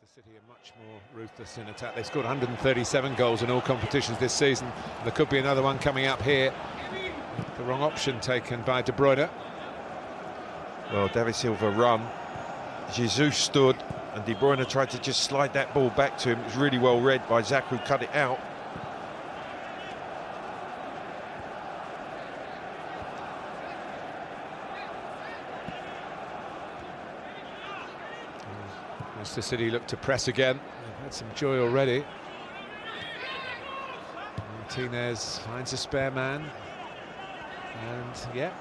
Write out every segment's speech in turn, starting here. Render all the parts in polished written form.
Manchester City are much more ruthless in attack. They've scored 137 goals in all competitions this season. There could be another one coming up here. The wrong option taken by De Bruyne. Well, David Silva run. Jesus stood, and De Bruyne tried to just slide that ball back to him. It was really well read by Zach, who cut it out. Manchester City look to press again. They've had some joy already. Martinez finds a spare man. And yeah,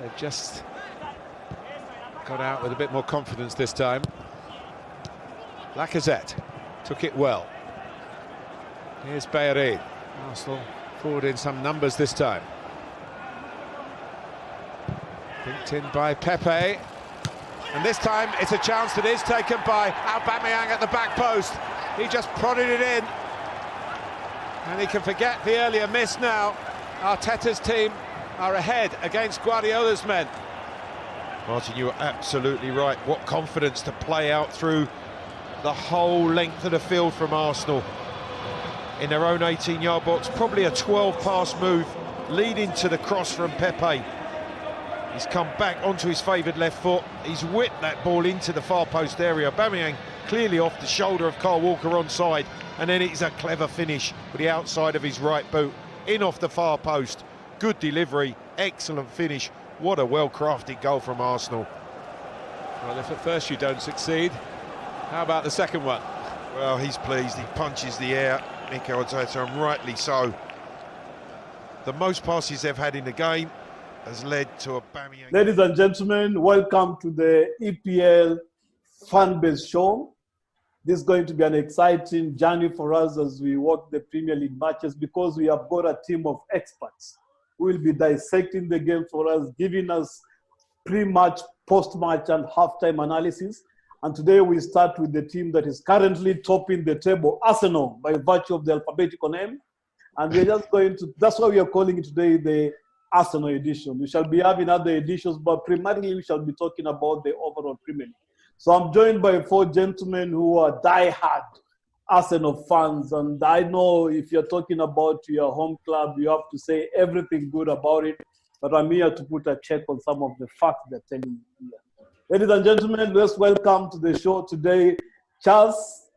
they've just got out with a bit more confidence this time. Lacazette took it well. Here's Bayeri. Arsenal forward in some numbers this time. Pinked in by Pepe. And this time it's a chance that is taken by Aubameyang at the back post. He just prodded it in. And he can forget the earlier miss now. Arteta's team are ahead against Guardiola's men. Martin, you are absolutely right. What confidence to play out through the whole length of the field from Arsenal. In their own 18-yard box, probably a 12-pass move leading to the cross from Pepe. He's come back onto his favoured left foot. He's whipped that ball into the far post area. Aubameyang clearly off the shoulder of Kyle Walker onside. And then it's a clever finish with the outside of his right boot. In off the far post. Good delivery, excellent finish. What a well-crafted goal from Arsenal. Well, if at first you don't succeed, how about the second one? Well, he's pleased. He punches the air, Mikel Arteta, and rightly so. The most passes they've had in the game has led to Aubameyang. Ladies and gentlemen, welcome to the EPL fan-based show. This is going to be an exciting journey for us as we watch the Premier League matches, because we have got a team of experts who will be dissecting the game for us, giving us pre-match, post-match and half-time analysis. And today we start with the team that is currently topping the table, Arsenal, by virtue of the alphabetical name. And we're just going to, that's why we are calling it today the Arsenal edition. We shall be having other editions, but primarily we shall be talking about the overall Premier League. So I'm joined by four gentlemen who are die-hard Arsenal fans, and I know if you're talking about your home club, you have to say everything good about it, but I'm here to put a check on some of the facts they're telling you here. Ladies and gentlemen, let's welcome to the show today Charles,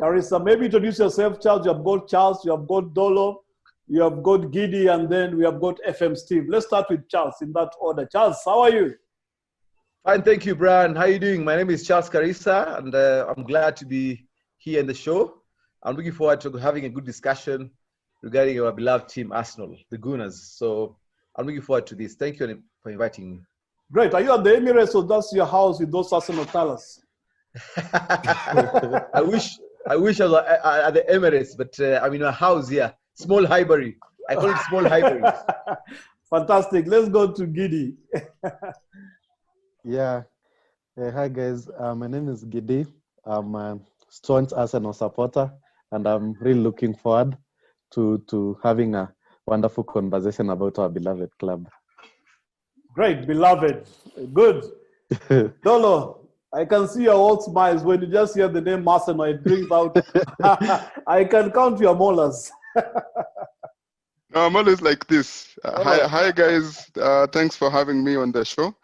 Carissa. Maybe introduce yourself, Charles. You have got Charles, you have got Dolo, you have got Giddy, and then we have got FM Steve. Let's start with Charles in that order. Charles, how are you? Fine, thank you, Brian. How are you doing? My name is Charles Carissa, and I'm glad to be here in the show. I'm looking forward to having a good discussion regarding our beloved team, Arsenal, the Gunners. So I'm looking forward to this. Thank you for inviting me. Great. Are you at the Emirates, or that's your house with those Arsenal colors? I wish I was at the Emirates, but I'm in a house here. Small Highbury. I call it Small Highbury. Fantastic. Let's go to Giddy. Yeah. Hi, guys. My name is Giddy. I'm a staunch Arsenal supporter, and I'm really looking forward to having a wonderful conversation about our beloved club. Great, beloved. Good. Dolo, I can see your old smiles when you just hear the name Arsenal. It brings out. I can count your molars. No, I'm always like this. Hi, guys. Thanks for having me on the show.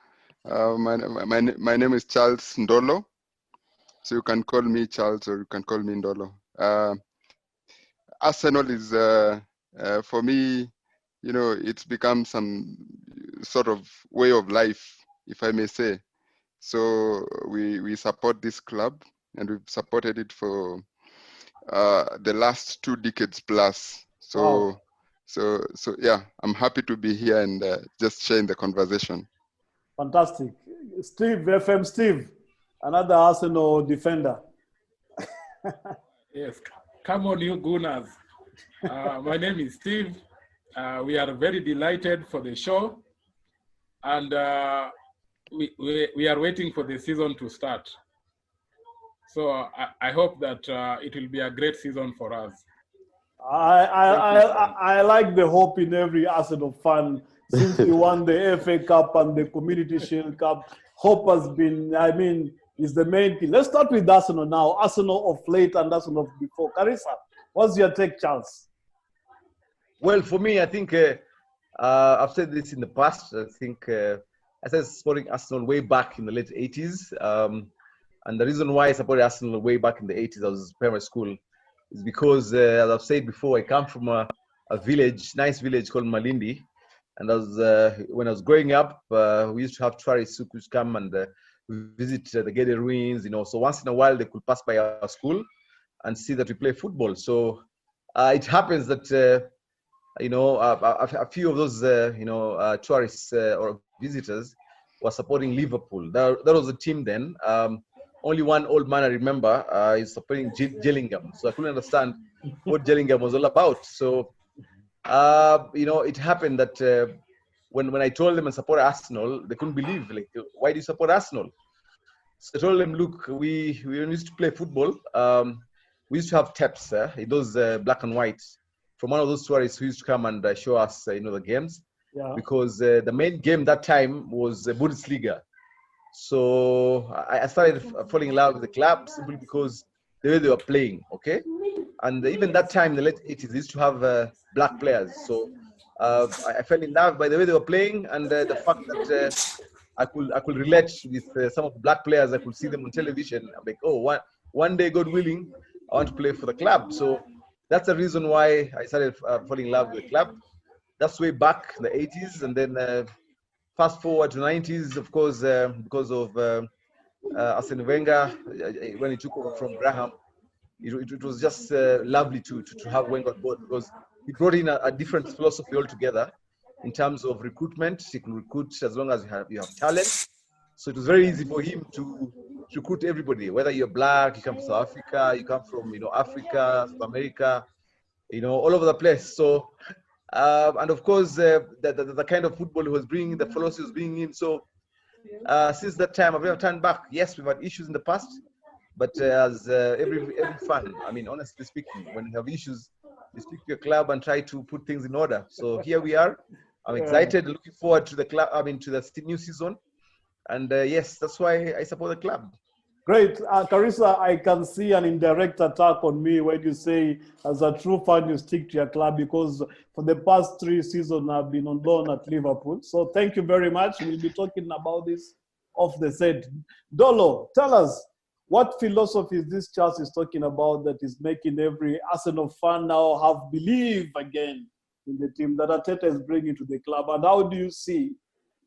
My name is Charles Ndolo, so you can call me Charles or you can call me Ndolo. Arsenal is, for me, you know, it's become some sort of way of life, if I may say. So we support this club, and we've supported it for the last 2 decades plus. So, wow. so yeah, I'm happy to be here and just sharing the conversation. Fantastic. Steve, FM Steve, another Arsenal defender. Yes, come on, you Gunners. My name is Steve. We are very delighted for the show, and we are waiting for the season to start. So I hope that it will be a great season for us. I like the hope in every Arsenal fan. Since we won the FA Cup and the Community Shield Cup, hope has been, I mean, is the main thing. Let's start with Arsenal now. Arsenal of late and Arsenal of before. Carissa, what's your take, Charles? Well, for me, I think I've said this in the past. I think I started supporting Arsenal way back in the late 80s. And the reason why I supported Arsenal way back in the 80s, I was in primary school, is because, as I've said before, I come from a village, nice village called Malindi. And when I was growing up, we used to have tourists who could come and visit the Gede ruins, So once in a while, they could pass by our school and see that we play football. So it happens that, a few of those, tourists or visitors were supporting Liverpool. That was the team then. Only one old man I remember is supporting Gillingham. So I couldn't understand what Gillingham was all about. So, it happened that when I told them I support Arsenal, they couldn't believe, like, why do you support Arsenal? So I told them, look, we used to play football. We used to have tapes, those black and white, from one of those tourists who used to come and show us, the games. Yeah. Because the main game that time was Bundesliga. So I started falling in love with the club simply because the way they were playing, okay? And even that time, in the late 80s, they used to have black players. So I fell in love by the way they were playing and the fact that I could relate with some of the black players. I could see them on television. I'm like, oh, one day, God willing, I want to play for the club. So that's the reason why I started falling in love with the club. That's way back in the 80s. And then fast forward to 90s, of course, because of Arsene Wenger, when he took over from Graham, it was just lovely to have Wenger on board because he brought in a different philosophy altogether in terms of recruitment. He can recruit as long as you have talent. So it was very easy for him to recruit everybody, whether you're black, you come from South Africa, you come from Africa, South America, all over the place. So and of course the kind of football he was bringing, the philosophy he was bringing in. So since that time, I've never turned back. Yes, we've had issues in the past, but as every fan, I mean, honestly speaking, when you have issues, you speak to your club and try to put things in order. So here we are. I'm excited, looking forward to the club. To the new season. And yes, that's why I support the club. Great. Carissa, I can see an indirect attack on me when you say, as a true fan, you stick to your club, because for the past 3 seasons, I've been on loan at Liverpool. So thank you very much. We'll be talking about this off the set. Dolo, tell us, what philosophy is this Charles is talking about that is making every Arsenal fan now have belief again in the team that Arteta is bringing to the club? And how do you see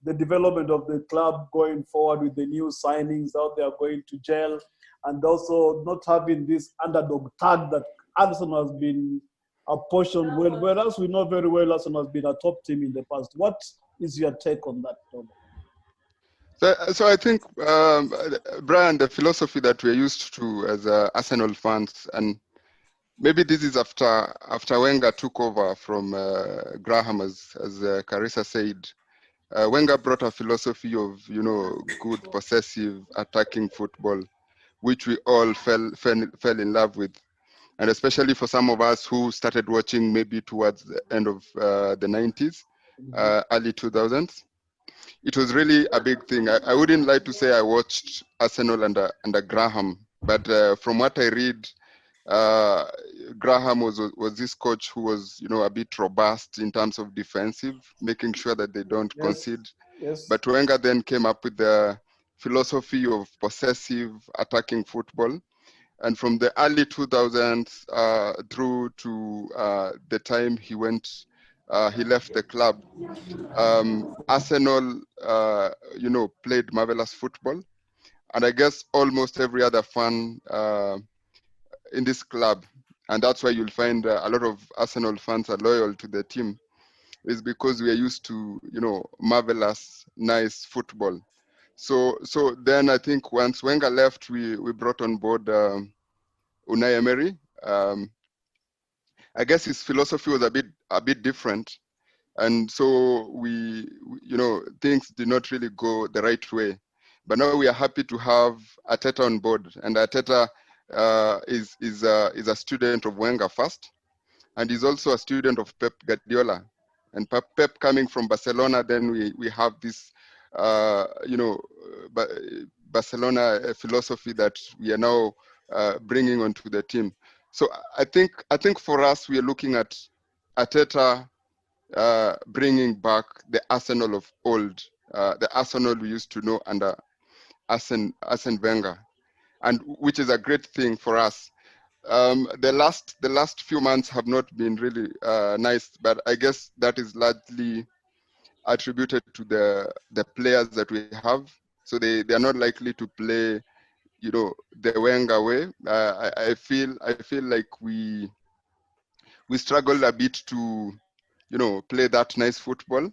the development of the club going forward with the new signings, how they are going to gel, and also not having this underdog tag that Arsenal has been apportioned well, whereas we know very well Arsenal has been a top team in the past. What is your take on that, Tom? So I think, Brian, the philosophy that we're used to as Arsenal fans, and maybe this is after Wenger took over from Graham, as Carissa said. Wenger brought a philosophy of, good, possessive, attacking football, which we all fell in love with. And especially for some of us who started watching maybe towards the end of the 90s, early 2000s. It was really a big thing. I wouldn't like to say I watched Arsenal under Graham, but from what I read, Graham was this coach who was, a bit robust in terms of defensive, making sure that they don't concede. Yes. But Wenger then came up with the philosophy of possessive attacking football. And from the early 2000s through to the time he left the club, Arsenal, played marvelous football. And I guess almost every other fan in this club, and that's why you'll find a lot of Arsenal fans are loyal to the team, is because we are used to, marvelous, nice football. So then I think once Wenger left, we brought on board Unai Emery. I guess his philosophy was a bit different, and so we things did not really go the right way. But now we are happy to have Arteta on board, and Arteta is a student of Wenger first, and he's also a student of Pep Guardiola. And Pep coming from Barcelona, then we have this, Barcelona philosophy that we are now bringing onto the team. So I think for us, we are looking at Arteta bringing back the Arsenal of old, the Arsenal we used to know under Arsene Wenger, and which is a great thing for us. The last few months have not been really nice, but I guess that is largely attributed to the players that we have. So they are not likely to play, the Wenger way. I feel like we struggle a bit to, play that nice football.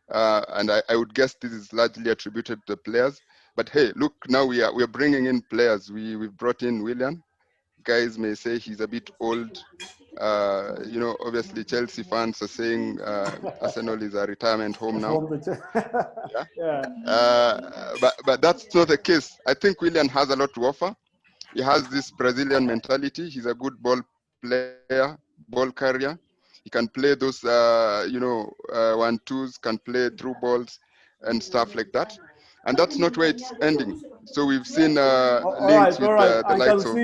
And I would guess this is largely attributed to the players. But hey, look, now we are bringing in players. We've brought in Willian. Guys may say he's a bit old. Obviously Chelsea fans are saying Arsenal is a retirement home now. But that's not the case. I think Willian has a lot to offer. He has this Brazilian mentality. He's a good ball player, ball carrier. He can play those 1-2s, can play through balls and stuff like that. And that's not where it's ending. So we've seen links with the likes of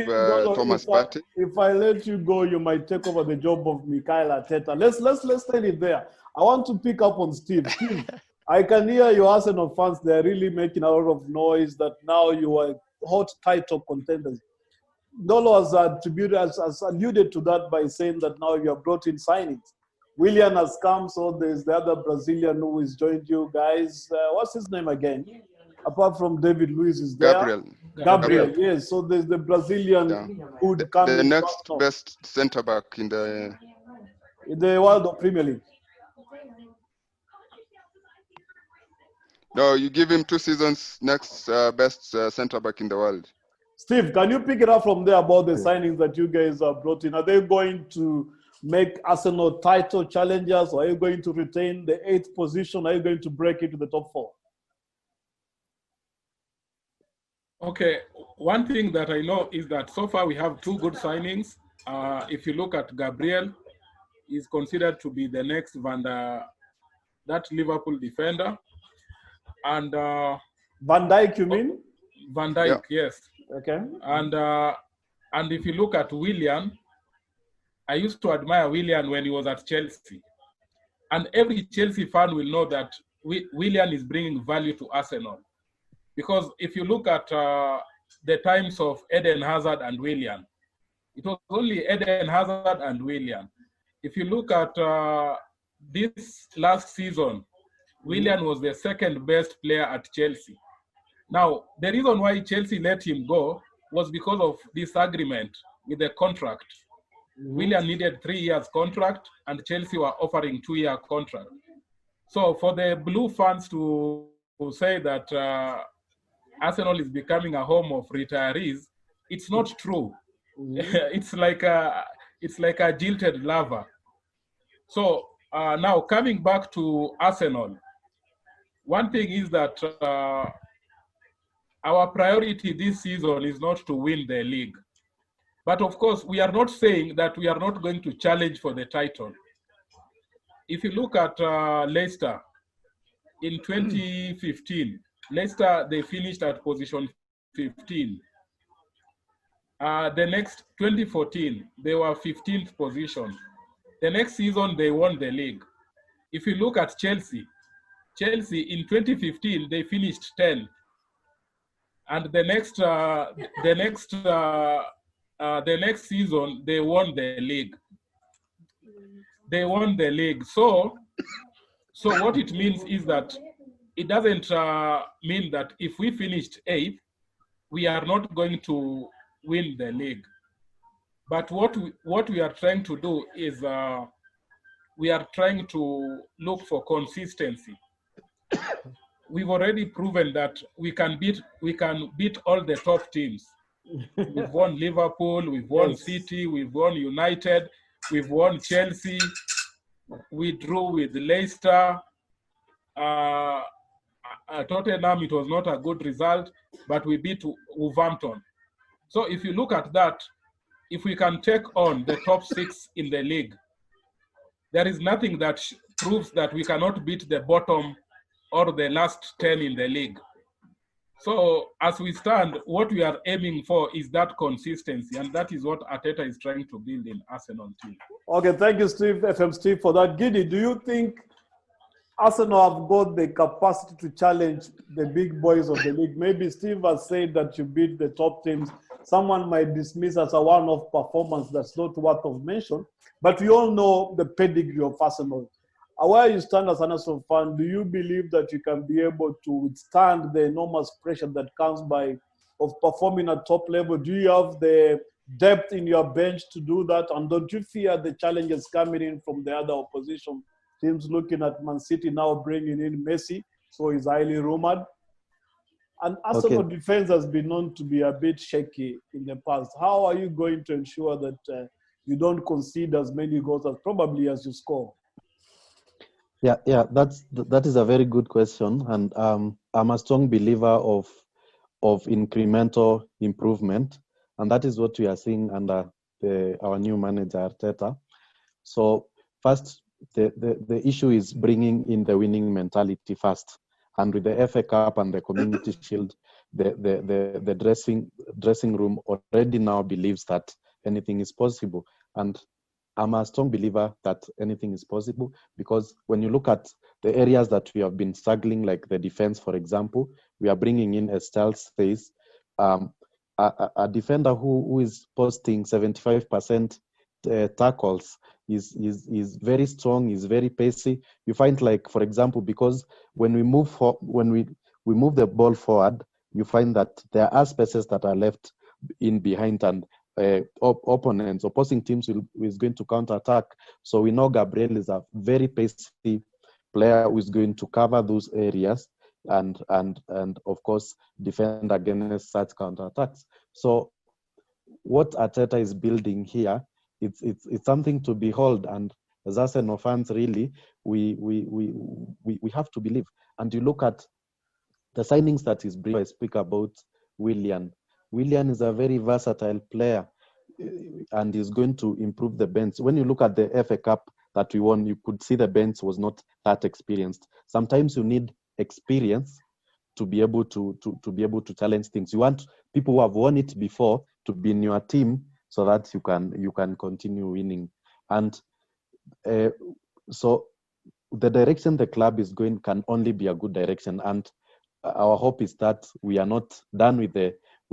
Thomas Partey. If I let you go, you might take over the job of Mikel Arteta. Let's stay it there. I want to pick up on Steve. Steve, I can hear your Arsenal fans. They're really making a lot of noise that now you are hot title contenders. Dolo has alluded to that by saying that now you have brought in signings. Willian has come, so there's the other Brazilian who has joined you guys. What's his name again? Apart from David Luiz is there. Gabriel, yes. So there's the Brazilian who would come. The next best centre back in the world of Premier League. No, you give him 2 seasons, next best centre back in the world. Steve, can you pick it up from there about the signings that you guys have brought in? Are they going to make Arsenal title challengers, or are you going to retain the 8th position? Are you going to break into the top 4? Okay, one thing that I know is that so far we have 2 good signings. If you look at Gabriel, he's considered to be the next that Liverpool defender. And Van Dijk, you mean? Van Dijk, yes. Okay. And if you look at Willian, I used to admire Willian when he was at Chelsea. And every Chelsea fan will know that Willian is bringing value to Arsenal. Because if you look at the times of Eden Hazard and Willian, it was only Eden Hazard and Willian. If you look at this last season, Willian was the 2nd best player at Chelsea. Now, the reason why Chelsea let him go was because of disagreement with the contract. Willian needed 3 years contract, and Chelsea were offering 2-year contract. So for the Blue fans to say that Arsenal is becoming a home of retirees, it's not true. It's like a jilted lover. So now coming back to Arsenal, one thing is that our priority this season is not to win the league. But of course, we are not saying that we are not going to challenge for the title. If you look at Leicester, in 2015, Leicester, they finished at position 15. The next 2014, they were 15th position. The next season, they won the league. If you look at Chelsea in 2015, they finished 10th. And the next season, they won the league. So what it means is that it doesn't mean that if we finished 8th, we are not going to win the league. But what we are trying to do is we are trying to look for consistency. We've already proven that we can beat all the top teams. We've won Liverpool, we've won City, we've won United, we've won Chelsea, we drew with Leicester. Tottenham, it was not a good result, but we beat Wolverhampton. So if you look at that, if we can take on the top 6 in the league, there is nothing that proves that we cannot beat the bottom or the last 10 in the league. So as we stand, what we are aiming for is that consistency, and that is what Arteta is trying to build in Arsenal team. Okay, thank you, Steve, FM Steve, for that. Giddy, do you think Arsenal have got the capacity to challenge the big boys of the league? Maybe Steve has said that you beat the top teams. Someone might dismiss as a one-off performance that's not worth of mention, but we all know the pedigree of Arsenal. Where you stand as an Arsenal fan, do you believe that you can be able to withstand the enormous pressure that comes by of performing at top level? Do you have the depth in your bench to do that? And don't you fear the challenges coming in from the other opposition teams, looking at Man City now bringing in Messi, so he's highly rumored? And Arsenal defense has been known to be a bit shaky in the past. How are you going to ensure that you don't concede as many goals as probably as you score? Yeah, that is a very good question, and I'm a strong believer of incremental improvement, and that is what we are seeing under our new manager Arteta. So first, the issue is bringing in the winning mentality first, and with the FA Cup and the Community Shield, the dressing room already now believes that anything is possible, and I'm a strong believer that anything is possible, because when you look at the areas that we have been struggling, like the defense, for example, we are bringing in a stealth phase, a defender who is posting 75% tackles is very strong, is very pacey. You find, like, for example, because when we move we move the ball forward, you find that there are spaces that are left in behind, and opposing teams is going to counter-attack. So we know Gabriel is a very pacey player who is going to cover those areas and of course defend against such counter-attacks. So what Arteta is building here, it's something to behold, and as Arsenal fans, really, we have to believe. And you look at the signings that is bringing. I speak about Willian. Willian is a very versatile player and is going to improve the bench. When you look at the FA Cup that we won, you could see the bench was not that experienced. Sometimes you need experience to be able to challenge things. You want people who have won it before to be in your team so that you can continue winning. And so the direction the club is going can only be a good direction. And our hope is that we are not done with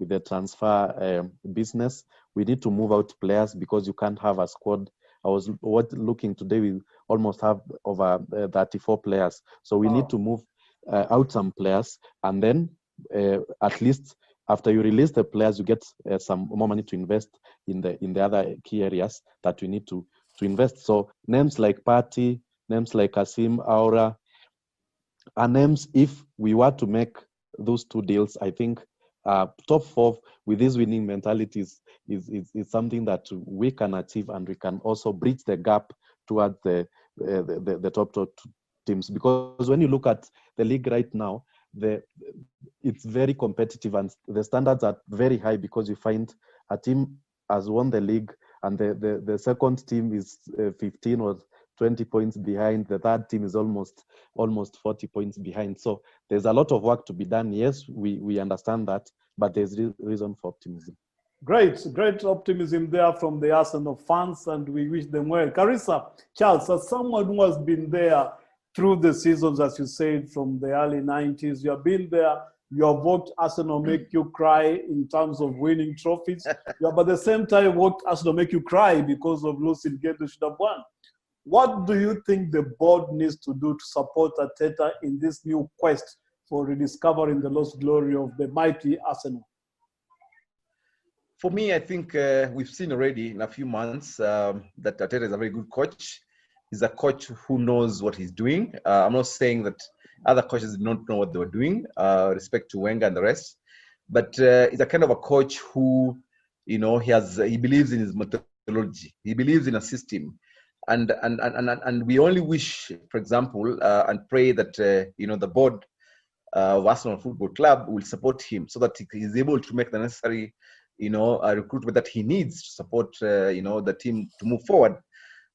the transfer business. We need to move out players, because you can't have a squad. I was looking today, we almost have over 34 players. So we need to move out some players, and then at least after you release the players, you get some more money to invest in the other key areas that we need to invest. So names like Partey, names like Kasim, Aura, are names, if we were to make those two deals, I think top four with this winning mentality is something that we can achieve, and we can also bridge the gap towards the top teams. Because when you look at the league right now, it's very competitive and the standards are very high, because you find a team has won the league and the second team is 15 or 20 points behind. The third team is almost 40 points behind. So there's a lot of work to be done. Yes, we understand that, but there's reason for optimism. Great optimism there from the Arsenal fans, and we wish them well. Carissa, Charles, as someone who has been there through the seasons, as you said, from the early 90s, you have been there, you have watched Arsenal make you cry in terms of winning trophies. You have at the same time watched Arsenal make you cry because of losing games they should have won. What do you think the board needs to do to support Arteta in this new quest for rediscovering the lost glory of the mighty Arsenal? For me, I think we've seen already in a few months that Arteta is a very good coach. He's a coach who knows what he's doing. I'm not saying that other coaches did not know what they were doing, respect to Wenger and the rest. But he's a kind of a coach who, he believes in his methodology. He believes in a system. And we only wish, for example, and pray that, the board of Arsenal Football Club will support him so that he is able to make the necessary, recruitment that he needs to support, the team to move forward.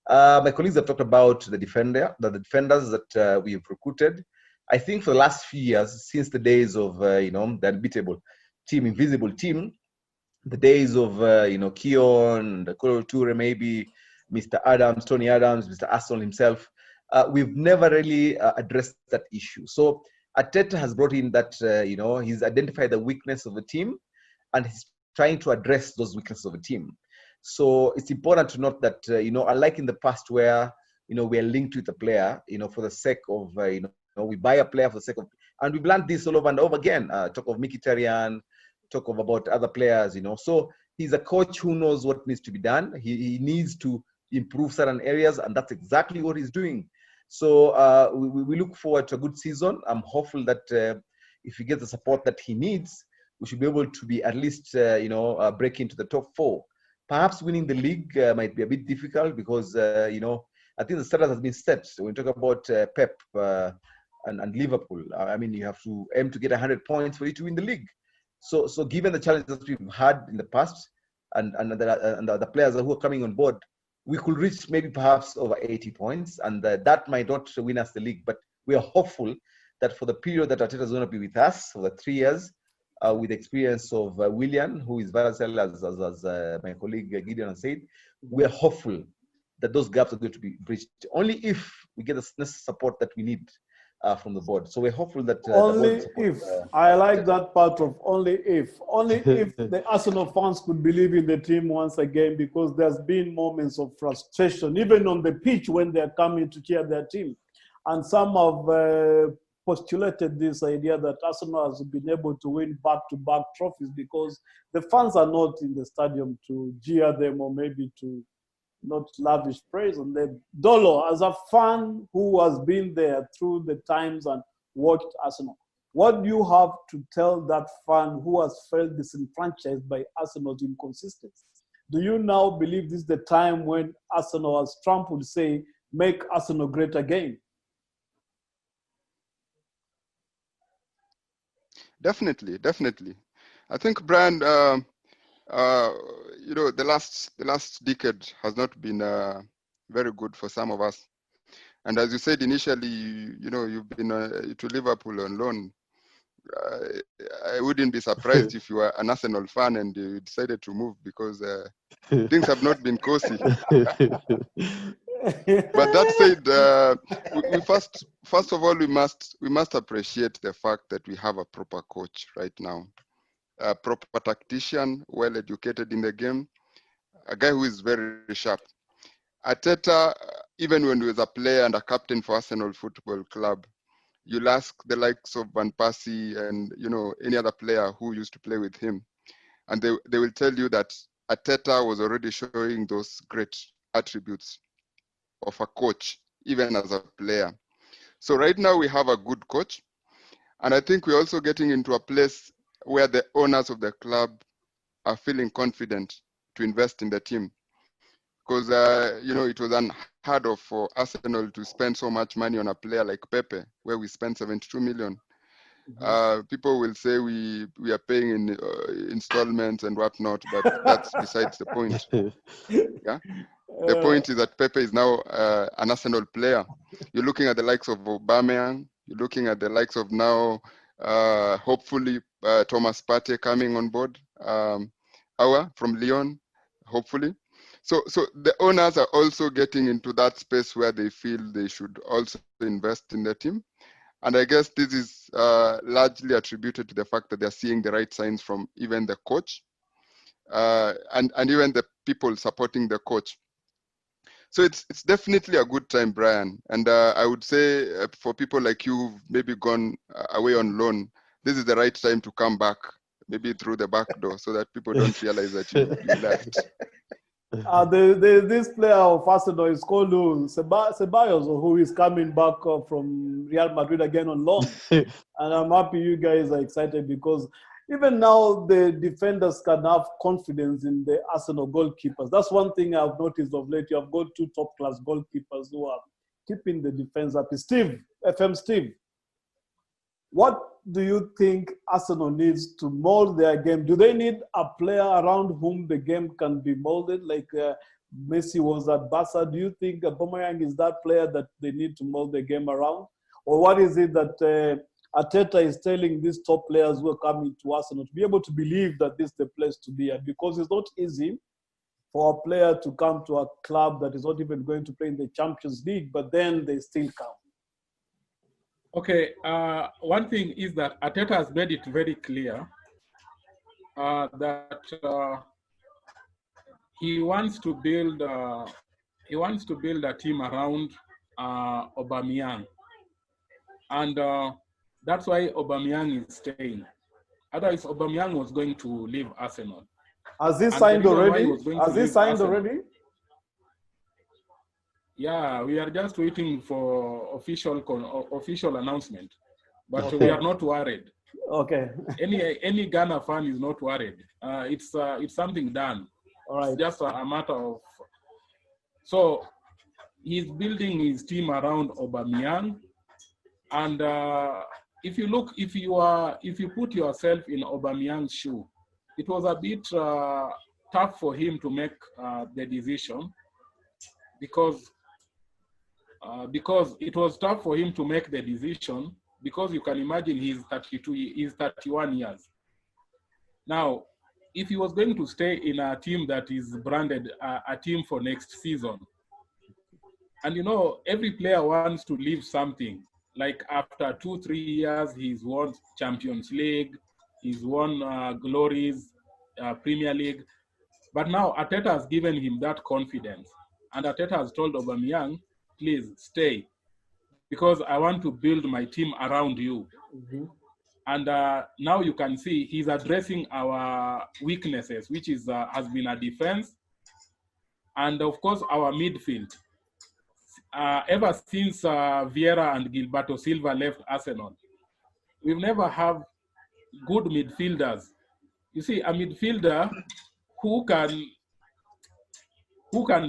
My colleagues have talked about the defenders that we have recruited. I think for the last few years, since the days of the unbeatable team, invisible team, the days of Keon, the Kolo Toure, maybe Mr. Adams, Tony Adams, Mr. Arsenal himself, we've never really addressed that issue. So Arteta has brought in that he's identified the weakness of the team, and he's trying to address those weaknesses of the team. So it's important to note that unlike in the past where we are linked with a player for the sake of we buy a player for the sake of, and we've learned this all over and over again. Talk of Mkhitaryan, talk about other players, So he's a coach who knows what needs to be done. He needs to improve certain areas, and that's exactly what he's doing. So we look forward to a good season. I'm hopeful that if he gets the support that he needs, we should be able to be at least break into the top 4. Perhaps winning the league might be a bit difficult because I think the status has been set. So when we talk about Pep and Liverpool, I mean, you have to aim to get 100 points for you to win the league. So given the challenges we've had in the past and the players who are coming on board, we could reach maybe perhaps over 80 points, and that might not win us the league. But we are hopeful that for the period that Arteta is going to be with us for the 3 years, with the experience of Willian, who is versatile, as my colleague Gideon has said, we are hopeful that those gaps are going to be bridged only if we get the necessary support that we need from the board. So we're hopeful that only if I like that part of only if the Arsenal fans could believe in the team once again, because there's been moments of frustration even on the pitch when they're coming to cheer their team, and some have postulated this idea that Arsenal has been able to win back-to-back trophies because the fans are not in the stadium to jeer them or maybe to not lavish praise on them. Dolo, as a fan who has been there through the times and watched Arsenal, what do you have to tell that fan who has felt disenfranchised by Arsenal's inconsistency? Do you now believe this is the time when Arsenal, as Trump would say, make Arsenal great again? Definitely. I think, Brian, the last decade has not been very good for some of us. And as you said initially, you've been to Liverpool on loan. I wouldn't be surprised if you were an Arsenal fan and you decided to move because things have not been cozy. But that said, we first of all we must appreciate the fact that we have a proper coach right now, a proper tactician, well educated in the game, a guy who is very sharp. Arteta, even when he was a player and a captain for Arsenal Football Club, you'll ask the likes of Van Persie and any other player who used to play with him, and they will tell you that Arteta was already showing those great attributes of a coach, even as a player. So right now we have a good coach, and I think we're also getting into a place where the owners of the club are feeling confident to invest in the team, because it was unheard of for Arsenal to spend so much money on a player like Pepe, where we spent 72 million. People will say we are paying in installments and whatnot, but that's besides the point. Yeah. The point is that Pepe is now an Arsenal player. You're looking at the likes of Aubameyang. You're looking at the likes of now, hopefully, Thomas Partey coming on board. From Lyon, hopefully. So the owners are also getting into that space where they feel they should also invest in the team. And I guess this is largely attributed to the fact that they're seeing the right signs from even the coach and even the people supporting the coach. So it's definitely a good time, Brian. And I would say for people like you who've maybe gone away on loan, this is the right time to come back, maybe through the back door, so that people don't realize that you left. This player of Arsenal is called Ceballos, who is coming back from Real Madrid again on loan. And I'm happy you guys are excited because even now the defenders can have confidence in the Arsenal goalkeepers. That's one thing I've noticed of late. You have got 2 top-class goalkeepers who are keeping the defense up. Steve, what do you think Arsenal needs to mold their game? Do they need a player around whom the game can be molded, like Messi was at Barca? Do you think Aubameyang is that player that they need to mold the game around? Or what is it that Arteta is telling these top players who are coming to Arsenal to be able to believe that this is the place to be at? Because it's not easy for a player to come to a club that is not even going to play in the Champions League, but then they still come. Okay, one thing is that Arteta has made it very clear that he wants to build a team around Aubameyang, and that's why Aubameyang is staying. Otherwise, Aubameyang was going to leave Arsenal. Has he signed already? Has he signed already? Yeah, we are just waiting for official announcement, but we are not worried. Okay. Any Ghana fan is not worried. It's something done. All right. It's just a matter of. So he's building his team around Aubameyang, and if you put yourself in Aubameyang's shoe, it was a bit tough for him to make the decision because it was tough for him to make the decision because you can imagine he's 31 years. Now, if he was going to stay in a team that is branded a team for next season, and you know, every player wants to leave something. Like after 2-3 years, he's won Champions League, he's won glories, Premier League. But now Arteta has given him that confidence. And Arteta has told Aubameyang, please stay, because I want to build my team around you. Mm-hmm. And now you can see he's addressing our weaknesses, which is has been our defense, and of course our midfield. Ever since Vieira and Gilberto Silva left Arsenal, we've never have good midfielders. You see, a midfielder who can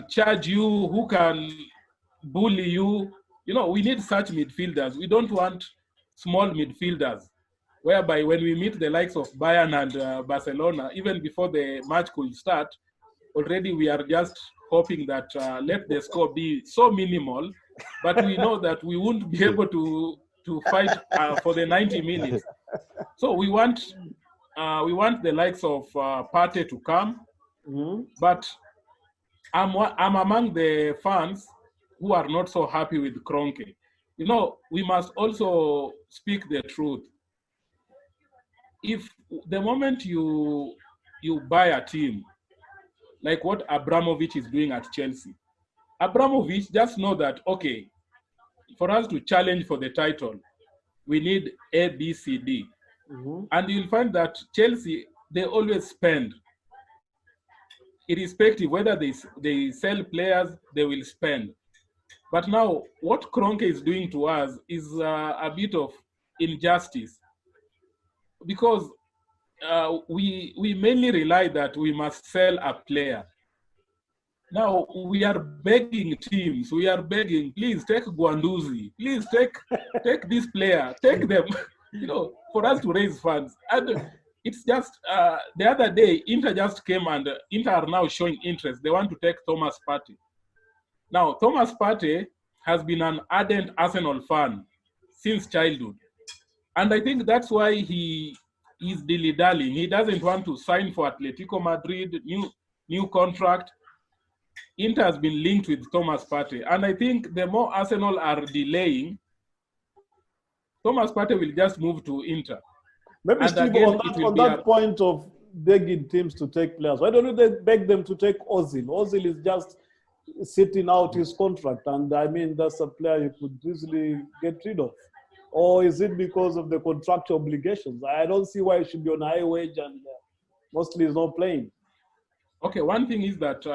charge you, who can bully you. You know, we need such midfielders. We don't want small midfielders, whereby when we meet the likes of Bayern and Barcelona, even before the match could start, already we are just hoping that let the score be so minimal, but we know that we won't be able to fight for the 90 minutes. So we want the likes of Partey to come, but I'm among the fans who are not so happy with Kroenke. You know, we must also speak the truth. If the moment you buy a team, like what Abramovich is doing at Chelsea, Abramovich just know that, okay, for us to challenge for the title, we need A, B, C, D. Mm-hmm. And you'll find that Chelsea, they always spend. Irrespective whether they sell players, they will spend. But now, what Kroenke is doing to us is a bit of injustice, because we mainly rely that we must sell a player. Now we are begging teams. We are begging, please take Guendouzi. Please take this player. Take them, you know, for us to raise funds. And it's just the other day, Inter just came and Inter are now showing interest. They want to take Thomas Partey. Now Thomas Partey has been an ardent Arsenal fan since childhood, and I think that's why he is dilly-dallying. He doesn't want to sign for Atletico Madrid, new contract. Inter has been linked with Thomas Partey, and I think the more Arsenal are delaying, Thomas Partey will just move to Inter. Maybe And Steve, again, on that point of begging teams to take players, why don't they beg them to take Ozil? Ozil is just sitting out his contract, and I mean, that's a player you could easily get rid of. Or is it because of the contractual obligations? I don't see why he should be on high wage and mostly he's not playing. Okay, one thing is that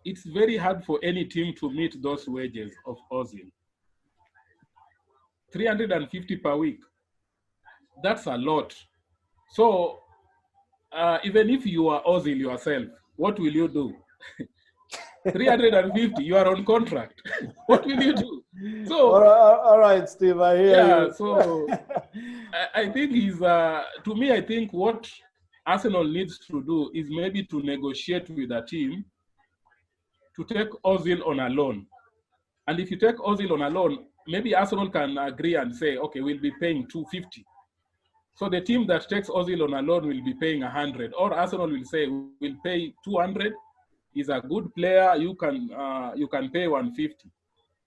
it's very hard for any team to meet those wages of Ozil. 350 per week. That's a lot. So even if you are Ozil yourself, what will you do? 350, you are on contract. What will you do? So all right, Steve, I hear you. So I think to me, I think what Arsenal needs to do is maybe to negotiate with a team to take Ozil on a loan. And if you take Ozil on a loan, maybe Arsenal can agree and say, okay, we'll be paying 250. So the team that takes Ozil on a loan will be paying 100, or Arsenal will say we'll pay 200. He's a good player. You can pay 150.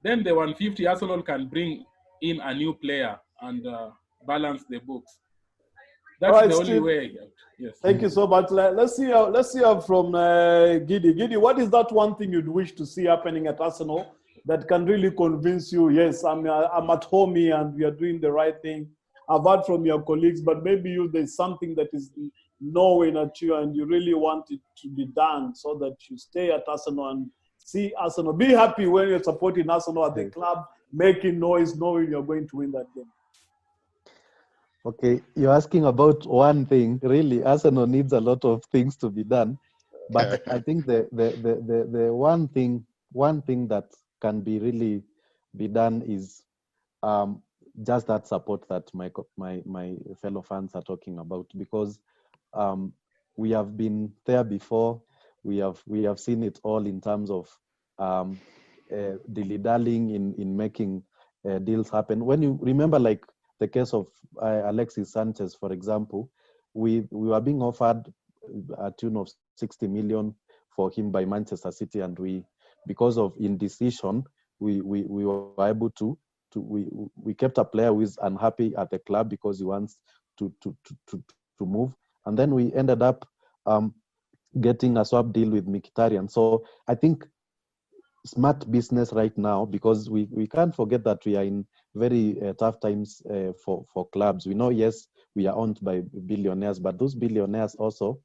Then the 150 Arsenal can bring in a new player and balance the books. All That's right, the only Steve. way. Yes. Thank you so much. Let's see from Giddy. Giddy, what is that one thing you'd wish to see happening at Arsenal that can really convince you? Yes, I'm at home here and we are doing the right thing. I've heard from your colleagues, but maybe there's something that is gnawing at you and you really want it to be done so that you stay at Arsenal and see Arsenal. Be happy when you're supporting Arsenal at the club, making noise, knowing you're going to win that game. Okay, you're asking about one thing. Really, Arsenal needs a lot of things to be done, but I think the one thing that can be really be done is just that support that my fellow fans are talking about, because we have been there before. We have seen it all in terms of dilly-dallying in making deals happen. When you remember, like the case of Alexis Sanchez, for example, we were being offered a tune of 60 million for him by Manchester City, and because of indecision, we were able to we kept a player who is unhappy at the club because he wants to move, and then we ended up getting a swap deal with Mkhitaryan. So I think smart business right now, because we can't forget that we are in very tough times for clubs. We know, yes, we are owned by billionaires, but those billionaires also,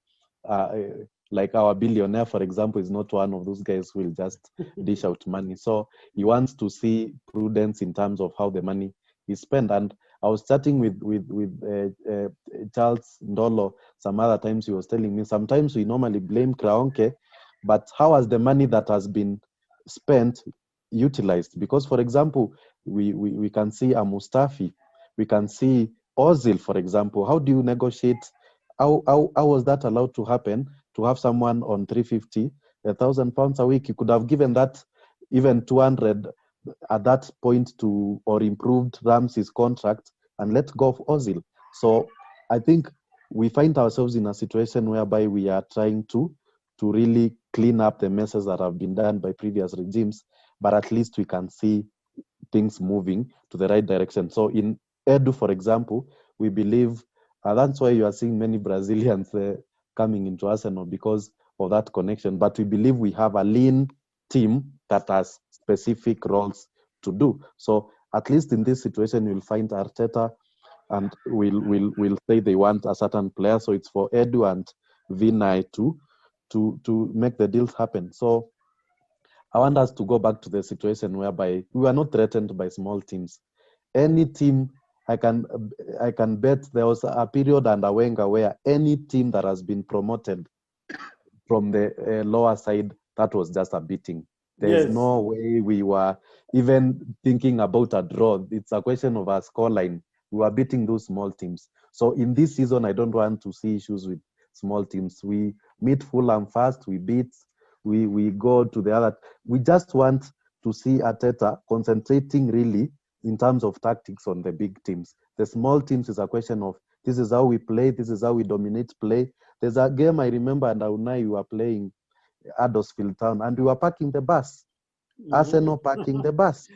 like our billionaire, for example, is not one of those guys who will just dish out money. So he wants to see prudence in terms of how the money is spent. And I was chatting with Charles Ndolo some other times. He was telling me sometimes we normally blame Kraonke, but how has the money that has been spent utilized? Because, for example, we can see a Mustafi, we can see Ozil, for example. How do you negotiate? How was that allowed to happen? To have someone on 350, £1,000 a week, you could have given that even 200 at that point or improved Ramsey's contract and let go of Ozil. So I think we find ourselves in a situation whereby we are trying to really clean up the messes that have been done by previous regimes, but at least we can see things moving to the right direction. So in Edu, for example, we believe that's why you are seeing many Brazilians coming into Arsenal, because of that connection. But we believe we have a lean team that has specific roles to do. So at least in this situation, you'll find Arteta and will say they want a certain player. So it's for Edu and Vinay to make the deals happen. So I want us to go back to the situation whereby we were not threatened by small teams. Any team, I can bet there was a period under Wenger where any team that has been promoted from the lower side, that was just a beating. There's no way we were even thinking about a draw. It's a question of a scoreline. We were beating those small teams. So in this season, I don't want to see issues with small teams. We meet Fulham first, we beat, we go to the other. We just want to see Arteta concentrating really in terms of tactics on the big teams. The small teams is a question of, this is how we play, this is how we dominate play. There's a game I remember, and Unai, we were playing Huddersfield Town, and we were parking the bus. Arsenal parking the bus.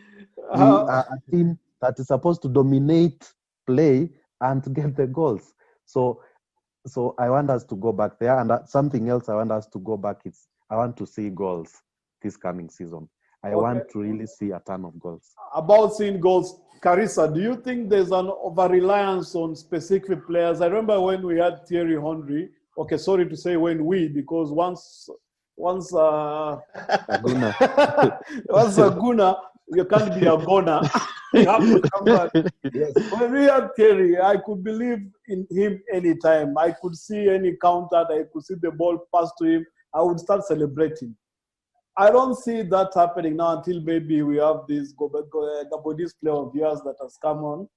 We are a team that is supposed to dominate play and to get the goals. So I want us to go back there. And something else I want us to go back is, I want to see goals this coming season. I want to really see a ton of goals. About seeing goals, Carissa, do you think there's an over-reliance on specific players? I remember when we had Thierry Henry. Okay, sorry to say when we, because once Aguna. once Aguna, you can't be a goner. You have to come back. Yes. When we had Thierry, I could believe in him anytime. I could see any counter, I could see the ball pass to him, I would start celebrating. I don't see that happening now until maybe we have this Gabonese player of yours that has come on.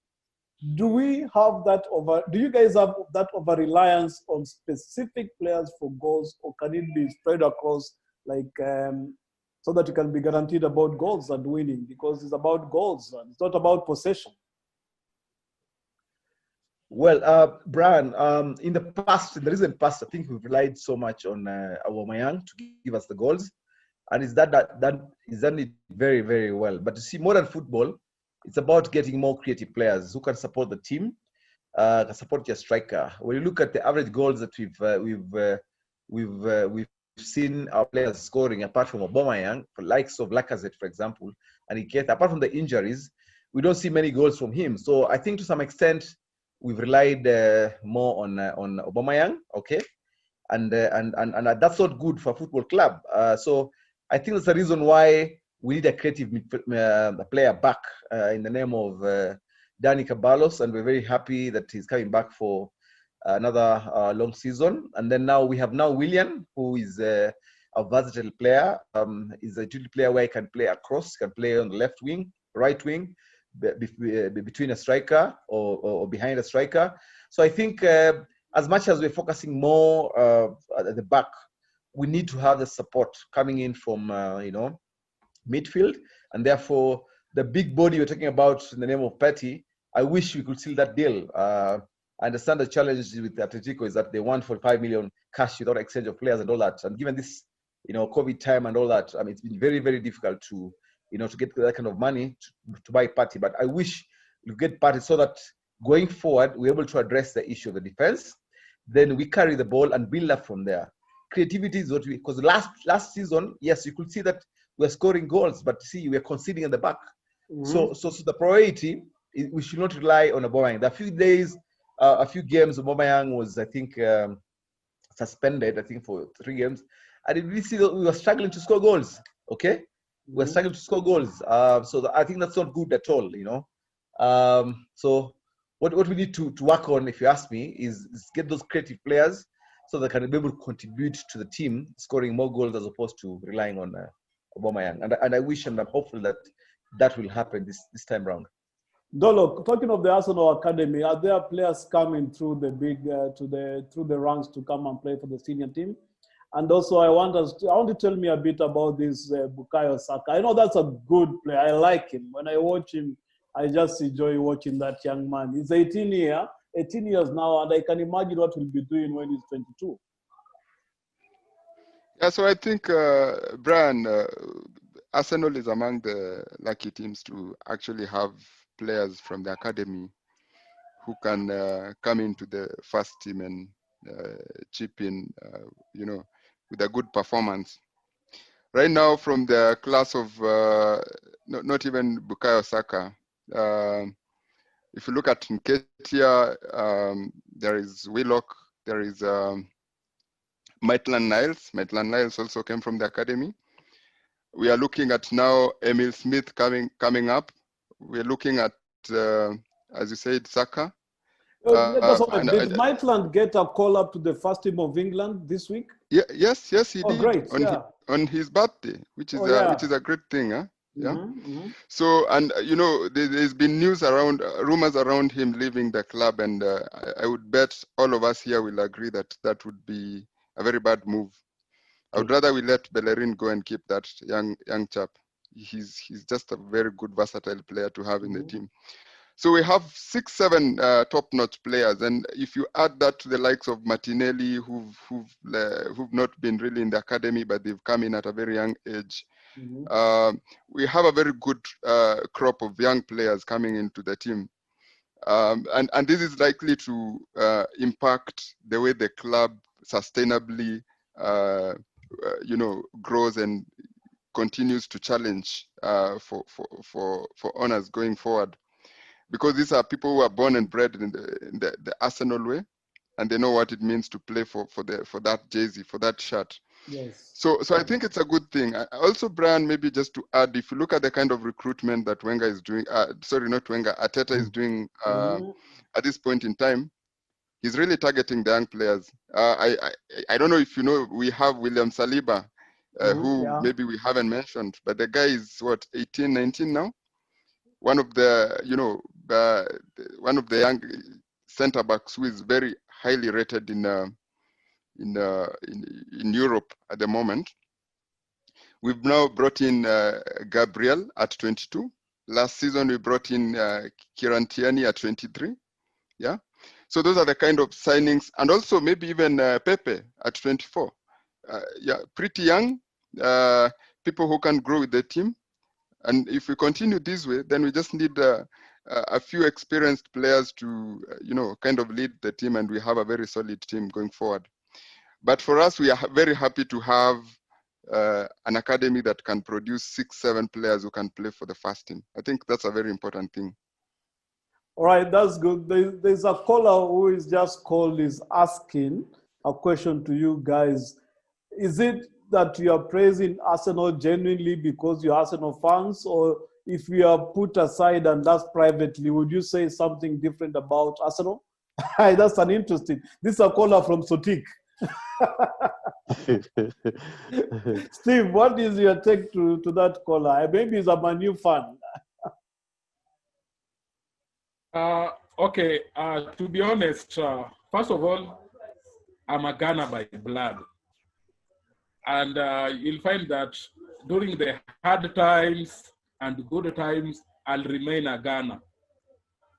Do we have that do you guys have that over-reliance on specific players for goals, or can it be spread across, like, so that you can be guaranteed about goals and winning, because it's about goals and it's not about possession. Well, Brian, in the past, in the recent past, I think we've relied so much on Aubameyang to give us the goals, and is that is done it very, very well. But you see, modern football, it's about getting more creative players who can support the team, can support your striker. When you look at the average goals that we've seen our players scoring, apart from Aubameyang, for likes of Lacazette, for example, and Iketa, apart from the injuries, we don't see many goals from him. So I think to some extent we've relied more on Aubameyang, okay, and that's not good for a football club. So I think that's the reason why we need a creative player back in the name of Dani Ceballos, and we're very happy that he's coming back for another long season. And then now we have Willian, who is a versatile player. He's a utility player where he can play across, he can play on the left wing, right wing, between a striker or behind a striker. So I think as much as we're focusing more at the back, we need to have the support coming in from midfield, and therefore the big body we're talking about in the name of Petty, I wish we could seal that deal. I understand the challenge with Atletico is that they want 45 million cash without exchange of players and all that. And given this, COVID time and all that, I mean, it's been very, very difficult to get that kind of money to buy Partey. But I wish we get Partey so that going forward, we're able to address the issue of the defense. Then we carry the ball and build up from there. Creativity is what because last season, yes, you could see that we're scoring goals, but see, we're conceding at the back. Mm-hmm. So the priority, we should not rely on Aubameyang. There are a few games, Aubameyang was, I think, suspended, I think, for 3 games. And we see that we were struggling to score goals, okay? We're struggling to score goals. So I think that's not good at all, So what we need to work on, if you ask me, is get those creative players so they can be able to contribute to the team, scoring more goals as opposed to relying on Aubameyang. And I wish and I'm hopeful that will happen this time round. Dolo, talking of the Arsenal Academy, are there players coming through the big through the ranks to come and play for the senior team? And also, I want you to tell me a bit about this Bukayo Saka. I know that's a good player. I like him. When I watch him, I just enjoy watching that young man. He's 18 years now, and I can imagine what he'll be doing when he's 22. Yeah, so I think, Brian, Arsenal is among the lucky teams to actually have players from the academy who can come into the first team and chip in, with a good performance. Right now, from the class of not even Bukayo Saka, if you look at Nketiah, there is Willock, there is Maitland-Niles. Maitland-Niles also came from the academy. We are looking at now Emil Smith coming up. We're looking at, as you said, Saka. Did Maitland get a call up to the first team of England this week? Yeah, yes, he did. Great. On his birthday, which is a great thing, huh? Yeah. Mm-hmm. So, and there's been rumors around him leaving the club, and I would bet all of us here will agree that would be a very bad move. I would rather we let Bellerin go and keep that young chap. He's just a very good, versatile player to have in the team. So we have 6-7 top-notch players, and if you add that to the likes of Martinelli, who've not been really in the academy, but they've come in at a very young age, we have a very good crop of young players coming into the team, and this is likely to impact the way the club sustainably, grows and continues to challenge for honors going forward. Because these are people who are born and bred in the Arsenal way, and they know what it means to play for that jersey, for that shirt. Yes. So I think it's a good thing. Also, Brian, maybe just to add, if you look at the kind of recruitment that Wenger is doing, Arteta is doing at this point in time, he's really targeting the young players. I don't know if you know, we have William Saliba, who maybe we haven't mentioned, but the guy is 18, 19 now. One of the young centre backs who is very highly rated in Europe at the moment. We've now brought in Gabriel at 22. Last season, we brought in Kieran Tierney at 23. Yeah. So those are the kind of signings. And also maybe even Pepe at 24. Yeah, pretty young. People who can grow with the team. And if we continue this way, then we just need a few experienced players to, kind of lead the team, and we have a very solid team going forward. But for us, we are very happy to have an academy that can produce 6-7 players who can play for the first team. I think that's a very important thing. All right, that's good. There's a caller who is just called, is asking a question to you guys. Is it that you are praising Arsenal genuinely because you're Arsenal fans, or if we are put aside and that's privately, would you say something different about Arsenal? That's an interesting. This is a caller from Sotik. Steve, what is your take to that caller? Maybe he's a Man U fan. Okay, to be honest, first of all, I'm a Ghana by blood. And you'll find that during the hard times and good times, I'll remain a Ghana.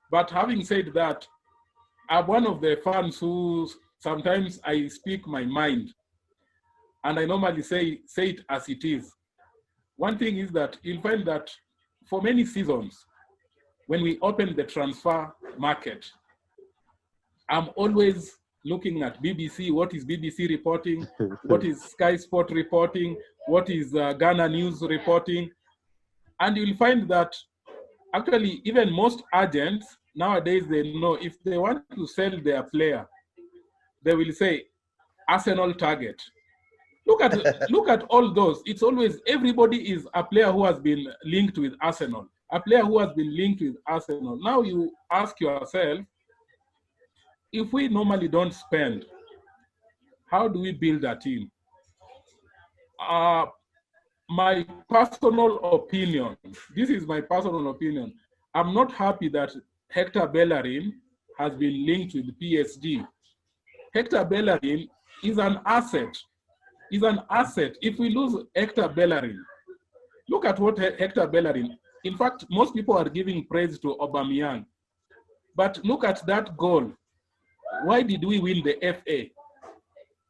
But having said that, I'm one of the fans who sometimes I speak my mind. And I normally say it as it is. One thing is that you'll find that for many seasons, when we open the transfer market, I'm always looking at BBC, what is BBC reporting, what is Sky Sport reporting, what is Ghana News reporting. And you'll find that actually even most agents nowadays, they know if they want to sell their player, they will say Arsenal target. Look at all those. It's always, everybody is a player who has been linked with Arsenal, a player who has been linked with Arsenal. Now you ask yourself, if we normally don't spend, how do we build a team? My personal opinion, this is my personal opinion, I'm not happy that Hector Bellerin has been linked with PSG. Hector Bellerin is an asset. Is an asset. If we lose Hector Bellerin, look at what Hector Bellerin, in fact, most people are giving praise to Aubameyang. But look at that goal. Why did we win the FA?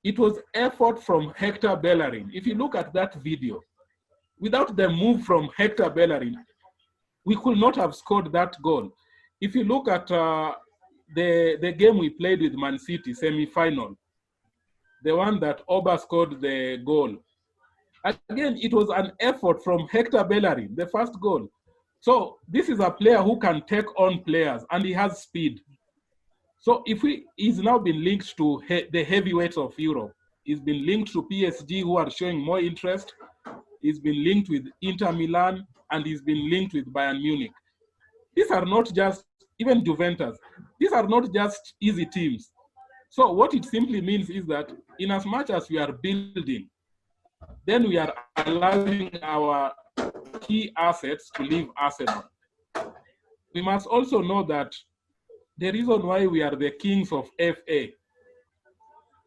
It was effort from Hector Bellerin. If you look at that video, without the move from Hector Bellerin, we could not have scored that goal. If you look at the game we played with Man City, semi-final, the one that Oba scored the goal, again, it was an effort from Hector Bellerin, the first goal. So this is a player who can take on players, and he has speed. So if he's now been linked to the heavyweights of Europe, he's been linked to PSG, who are showing more interest. He's been linked with Inter Milan, and he's been linked with Bayern Munich. These are not just, even Juventus, these are not just easy teams. So what it simply means is that in as much as we are building, then we are allowing our key assets to leave Arsenal. We must also know that the reason why we are the kings of FA,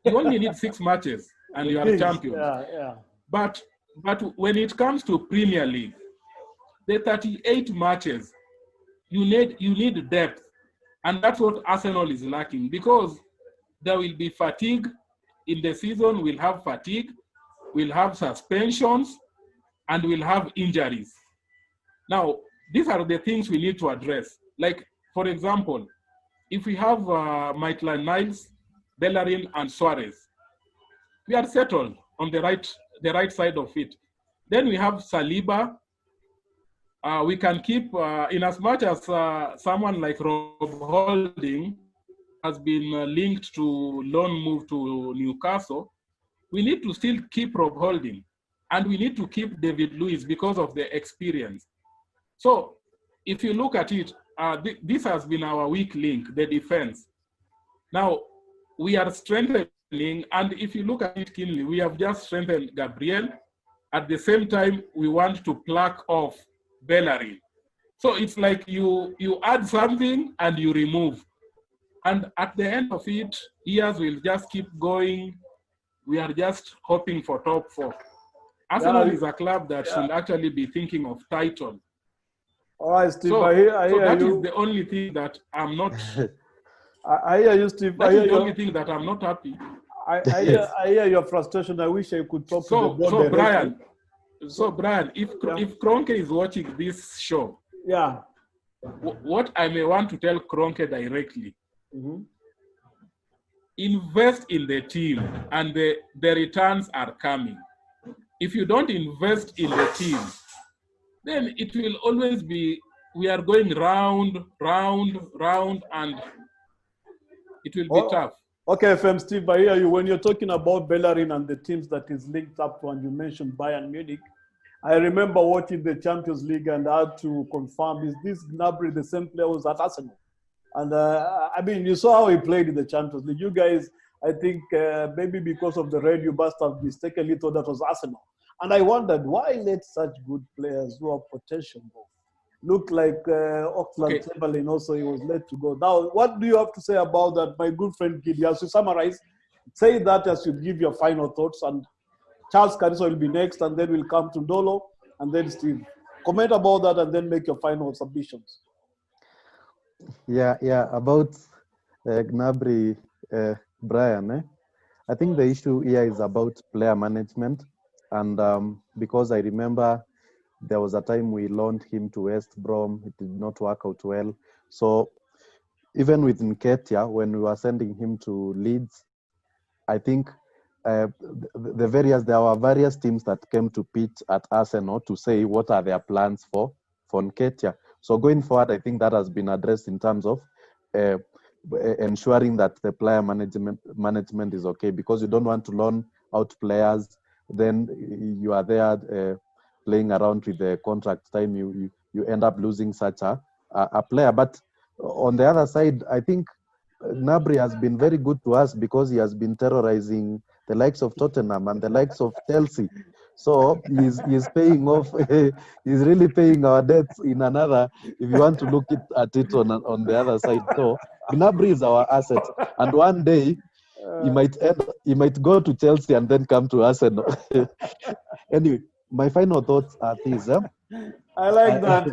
you only need 6 matches and you are champions. Yeah. But when it comes to Premier League, the 38 matches, you need depth. And that's what Arsenal is lacking, because there will be fatigue in the season. We'll have fatigue, we'll have suspensions, and we'll have injuries. Now, these are the things we need to address. Like, for example, if we have Maitland-Niles, Bellerin, and Suarez, we are settled on the right side of it. Then we have Saliba. We can keep, in as much as someone like Rob Holding has been linked to loan move to Newcastle, we need to still keep Rob Holding, and we need to keep David Luiz because of the experience. So if you look at it, this has been our weak link, the defense. Now, we are strengthening, and if you look at it keenly, we have just strengthened Gabriel. At the same time, we want to pluck off Bellerin. So it's like you add something and you remove. And at the end of it, years will just keep going. We are just hoping for top 4. Arsenal is a club that should actually be thinking of title. All right, Steve. So, I hear so that you. is the only thing that I'm not. I hear you, Steve. That is the only thing that I'm not happy. I hear your frustration. I wish I could talk to the board directly. Brian, if Kroenke is watching this show, what I may want to tell Kroenke directly, invest in the team, and the returns are coming. If you don't invest in the team, then it will always be, we are going round, and it will be tough. Okay, FM Steve, I hear you. When you're talking about Bellerin and the teams that is linked up to, and you mentioned Bayern Munich, I remember watching the Champions League and I had to confirm, is this Gnabry the same player who was at Arsenal? And I mean, you saw how he played in the Champions League. You guys, I think maybe because of the red, you must have mistakenly thought that was Arsenal. And I wondered, why let such good players who have potential go? Look like Oxlade-Chamberlain also, he was let to go. Now, what do you have to say about that, my good friend Gidi? As you summarize, say that as you give your final thoughts, and Charles Carissa will be next, and then we'll come to Dolo, and then Steve. Comment about that, and then make your final submissions. Yeah, about Gnabry, Brian. I think the issue here is about player management, and because I remember there was a time we loaned him to West Brom. It did not work out well. So even with Nketiah, when we were sending him to Leeds, I think there were various teams that came to pitch at Arsenal to say what are their plans for Nketiah. So going forward, I think that has been addressed in terms of ensuring that the player management is okay, because you don't want to loan out players, then you are there playing around with the contract time, you end up losing such a player. But on the other side, I think Gnabry has been very good to us because he has been terrorizing the likes of Tottenham and the likes of Chelsea. So he's paying off. He's really paying our debts in another, if you want to look at it on the other side. So Gnabry is our asset, and one day he might go to Chelsea and then come to Arsenal. Anyway, my final thoughts are these. I like that.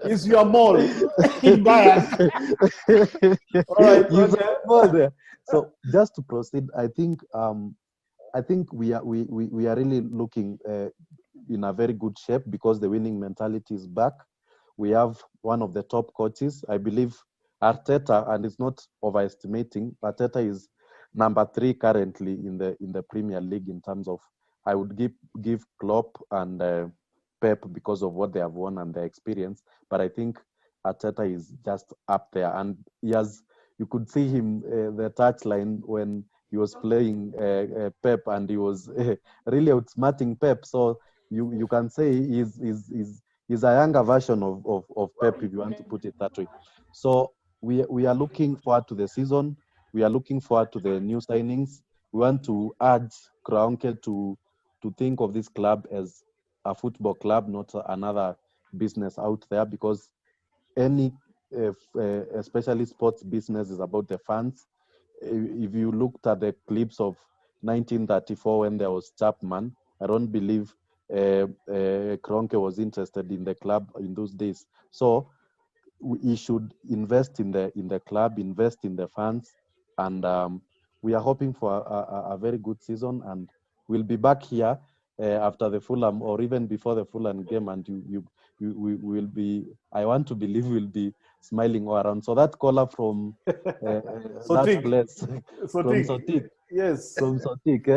It's your mall in Bayern. All right. Okay. So just to proceed, I think we are really looking in a very good shape because the winning mentality is back. We have one of the top coaches, I believe, Arteta, and it's not overestimating. Arteta is number 3 currently in the Premier League in terms of, I would give Klopp and Pep because of what they have won and their experience, but I think Arteta is just up there, and you could see him the touchline when he was playing Pep, and he was really outsmarting Pep. So you can say he's a younger version of Pep, if you want to put it that way. So we are looking forward to the season. We are looking forward to the new signings. We want to urge Kroenke to think of this club as a football club, not another business out there, because any, especially sports business, is about the fans. If you looked at the clips of 1934 when there was Chapman, I don't believe Kroenke was interested in the club in those days. So we should invest in the club, invest in the fans, and we are hoping for a very good season, and we'll be back here after the Fulham or even before the Fulham game, and we will be, I want to believe we'll be smiling all around. So that caller from that place, from Sotik, yes, from Sotik,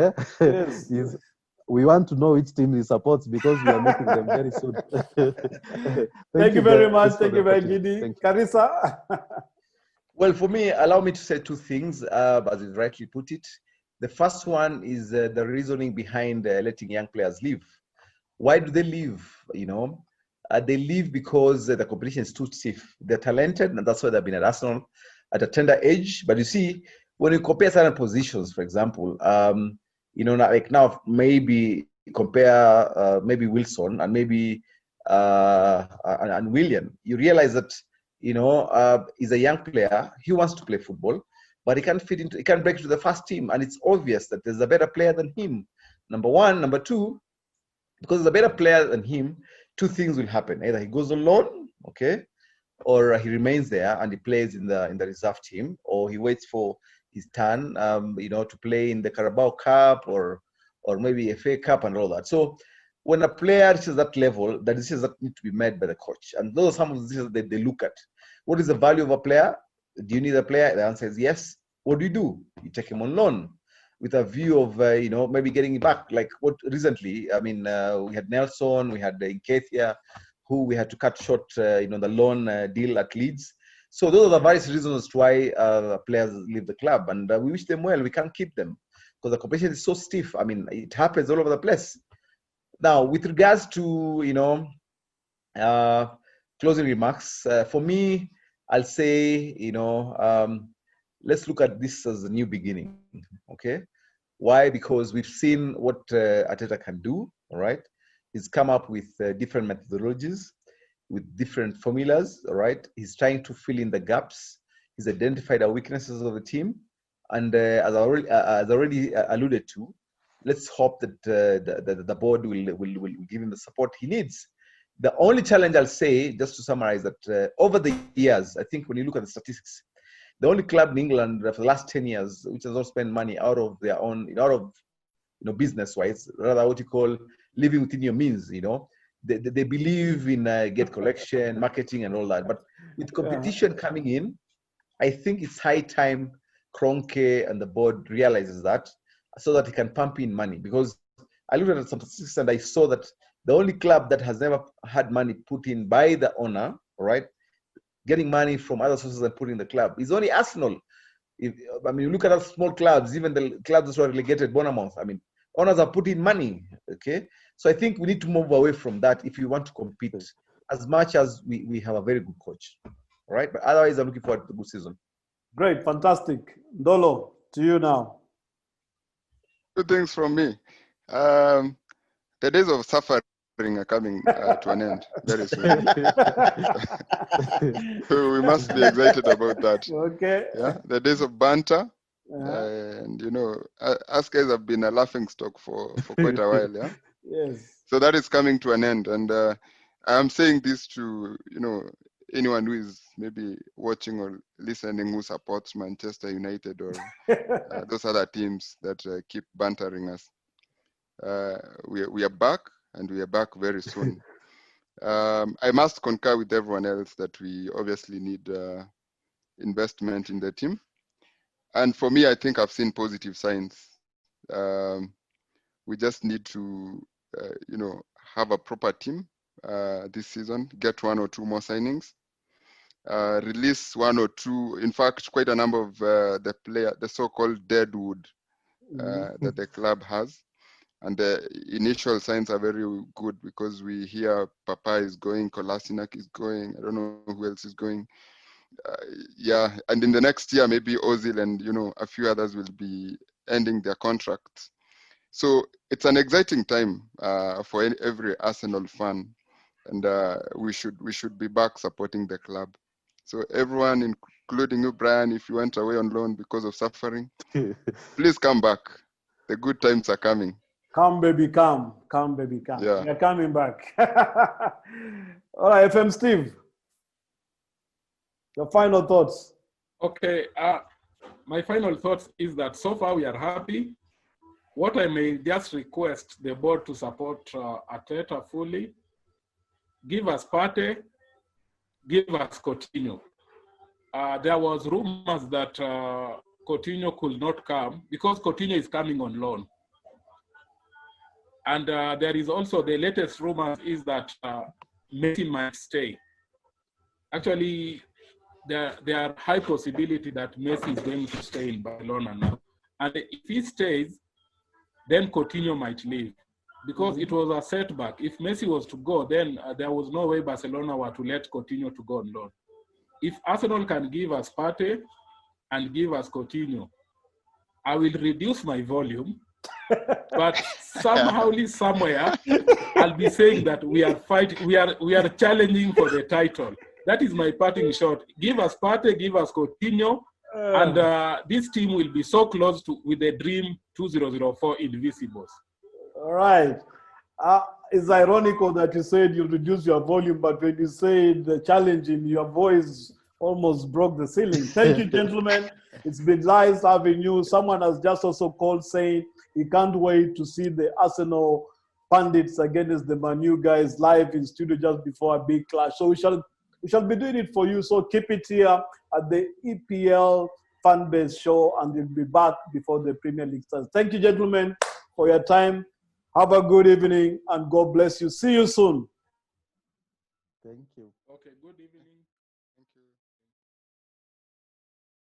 yes, we want to know which team he supports because we are meeting them very soon. Thank you very much. Thank you very much, Carissa. Well, for me, allow me to say 2 things, as you rightly put it. The first one is the reasoning behind letting young players leave. Why do they leave? They leave because the competition is too stiff. They're talented, and that's why they've been at Arsenal at a tender age. But you see, when you compare certain positions, for example, like now maybe compare maybe Wilson and maybe and William, you realize that he's a young player. He wants to play football, but he can't break into the first team, and it's obvious that there's a better player than him. Number one. Number two, because he's a better player than him, two things will happen. Either he goes on loan, okay, or he remains there and he plays in the reserve team, or he waits for his turn, to play in the Carabao Cup or maybe FA Cup and all that. So when a player reaches that level, the decisions that need to be made by the coach, and those are some of the decisions that they look at. What is the value of a player? Do you need a player? The answer is yes. What do? You take him on loan with a view of maybe getting it back. Like what recently, we had Nelson, we had Nketiah, who we had to cut short, the loan deal at Leeds. So those are the various reasons why players leave the club, and we wish them well. We can't keep them because the competition is so stiff. It happens all over the place. Now, with regards to closing remarks, for me, I'll say let's look at this as a new beginning. Okay, why? Because we've seen what Arteta can do. All right, he's come up with different methodologies, with different formulas. All right, he's trying to fill in the gaps. He's identified our weaknesses of the team, and as I already alluded to, let's hope that the board will give him the support he needs. The only challenge I'll say, just to summarize, that over the years, I think when you look at the statistics, the only club in England for the last 10 years which has not spent money out of their own, business-wise, rather what you call living within your means, they believe in get collection, marketing, and all that. But with competition coming in, I think it's high time Kroenke and the board realizes that, so that he can pump in money. Because I looked at some statistics and I saw that the only club that has never had money put in by the owner, right, getting money from other sources and putting in the club, is only Arsenal. You look at other small clubs, even the clubs that were relegated, Bournemouth, owners are putting money, okay? So I think we need to move away from that if we want to compete, as much as we have a very good coach, all right? But otherwise, I'm looking forward to the good season. Great, fantastic. Ndolo, to you now. Good things from me. The days of suffering are coming to an end very soon. We must be excited about that. Okay. Yeah, the days of banter. And us guys have been a laughing stock for quite a while. Yeah. Yes. So that is coming to an end, and I'm saying this to anyone who is maybe watching or listening who supports Manchester United or those other teams that keep bantering us. We are back, and we are back very soon. I must concur with everyone else that we obviously need investment in the team. And for me, I think I've seen positive signs. We just need to, have a proper team this season, get one or two more signings, release one or two, in fact, quite a number of the so-called deadwood that the club has. And the initial signs are very good because we hear Papa is going, Kolasinac is going, I don't know who else is going. And in the next year, maybe Ozil and a few others will be ending their contracts. So it's an exciting time for every Arsenal fan, and we should be back supporting the club. So everyone, including you, Brian, if you went away on loan because of suffering, please come back. The good times are coming. Come, baby, come. Come, baby, come. Yeah. You're coming back. All right, FM Steve. Your final thoughts. Okay. My final thoughts is that so far we are happy. What I may just request the board to support Arteta fully. Give us Partey. Give us Coutinho. There was rumors that Coutinho could not come because Coutinho is coming on loan. And there is also the latest rumor is that Messi might stay. Actually, there are high possibility that Messi is going to stay in Barcelona now. And if he stays, then Coutinho might leave. Because it was a setback. If Messi was to go, then there was no way Barcelona were to let Coutinho to go on loan. If Arsenal can give us Partey and give us Coutinho, I will reduce my volume. But somehow, somewhere, I'll be saying that we are fighting, we are challenging for the title. That is my parting shot. Give us Partey, give us Coutinho, and this team will be so close with the dream 2004 Invisibles. All right. It's ironical that you said you reduce your volume, but when you said the challenge in your voice almost broke the ceiling. Thank you, gentlemen. It's been nice having you. Someone has just also called saying he can't wait to see the Arsenal pundits against the Manu guys live in studio just before a big clash. So we shall be doing it for you. So keep it here at the EPL Fanbase Show, and we'll be back before the Premier League starts. Thank you, gentlemen, for your time. Have a good evening, and God bless you. See you soon. Thank you. Okay, good evening.